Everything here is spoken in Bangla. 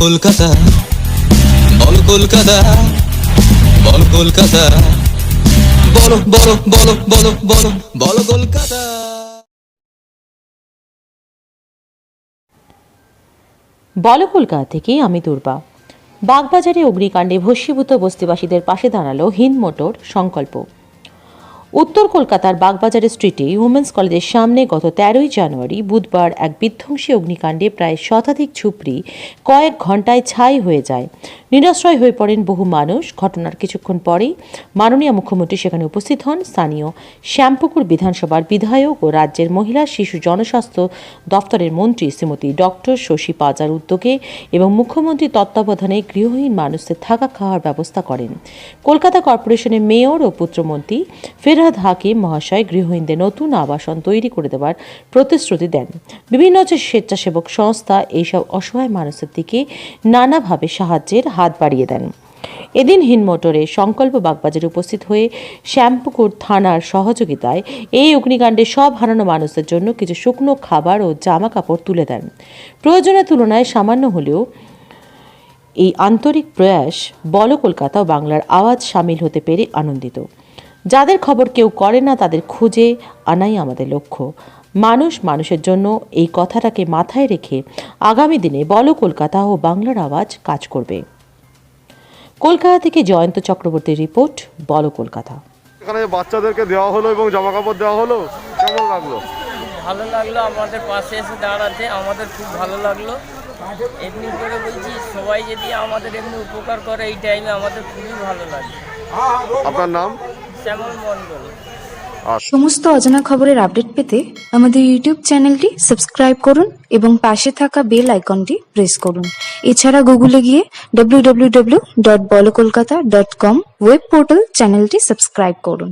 কলকাতা, বলো কলকাতা, বলো কলকাতা, বলো বলো বলো বলো বলো বলো কলকাতা। বলো কলকাতা থেকে আমি দুর্বা। বাগবাজারে অগ্নিকাণ্ডে ভস্মীভূত বস্তিবাসীদের পাশে দাঁড়ালো হিন্দ মোটর সংকল্প। উত্তর কলকাতার বাগবাজারের স্ট্রিটে উমেন্স কলেজের সামনে গত 13ই জানুয়ারি বুধবার এক বিধ্বংসী অগ্নিকাণ্ডে প্রায় শতাধিক ঝুপড়ি কয়েক ঘন্টায় ছাই হয়ে যায়। নিরাশ্রয় হয়ে পড়েন বহু মানুষ। ঘটনার কিছুক্ষণ পরেই মাননীয় মুখ্যমন্ত্রী সেখানে উপস্থিত হন। স্থানীয় শ্যামপুকুর বিধানসভার বিধায়ক ও রাজ্যের মহিলা শিশু জনস্বাস্থ্য দফতরের মন্ত্রী শ্রীমতী ডক্টর শশী পাজার উদ্যোগে এবং মুখ্যমন্ত্রীর তত্ত্বাবধানে গৃহহীন মানুষদের থাকা খাওয়ার ব্যবস্থা করেন। কলকাতা কর্পোরেশনের মেয়র ও পুত্রমন্ত্রী ফিরহাদ হাকিম মহাশয় গৃহহীনদের নতুন আবাসন তৈরি করে দেওয়ার প্রতিশ্রুতি দেন। বিভিন্ন স্বেচ্ছাসেবক সংস্থা এইসব অসহায় মানুষের দিকে নানাভাবে সাহায্যের হাত বাড়িয়ে দেন। এদিন হিন্দ মোটরে সংকল্প বাগবাজারে উপস্থিত হয়ে শ্যামপুকুর থানার সহযোগিতায় এই অগ্নিকাণ্ডে সব হারানো মানুষদের জন্য কিছু শুকনো খাবার ও জামা কাপড় তুলে দেন। প্রয়োজনের তুলনায় সামান্য হলেও এই আন্তরিক প্রয়াস বলো কলকাতা ও বাংলার আওয়াজ সামিল হতে পেরে আনন্দিত। যাদের খবর কেউ করে না তাদের খুঁজে আনাই আমাদের লক্ষ্য। মানুষ মানুষের জন্য এই কথাটাকে মাথায় রেখে আগামী দিনে বলো কলকাতা ও বাংলার আওয়াজ কাজ করবে। কলকাতা থেকে জয়ন্ত চক্রবর্তীর রিপোর্ট, বলো কলকাতা। এখানে বাচ্চাদেরকে দেওয়া হলো এবং জামা কাপড় দেওয়া হলো, কেমন লাগলো? ভালো লাগলো, আমাদের পাশে এসে দাঁড়াতে আমাদের খুব ভালো লাগলো। এমনি করে বলছি, সবাই যদি আমাদের এমনি উপকার করে এই টাইমে আমাদের খুবই ভালো লাগে। আপনার নাম? শ্যামল মণ্ডল। সমস্ত অজানা খবরের আপডেট পেতে আমাদের ইউটিউব চ্যানেলটি সাবস্ক্রাইব করুন এবং পাশে থাকা বেল আইকনটি প্রেস করুন। এছাড়া গুগলে গিয়ে www.bolokolkata.com ওয়েব পোর্টাল চ্যানেলটি সাবস্ক্রাইব করুন।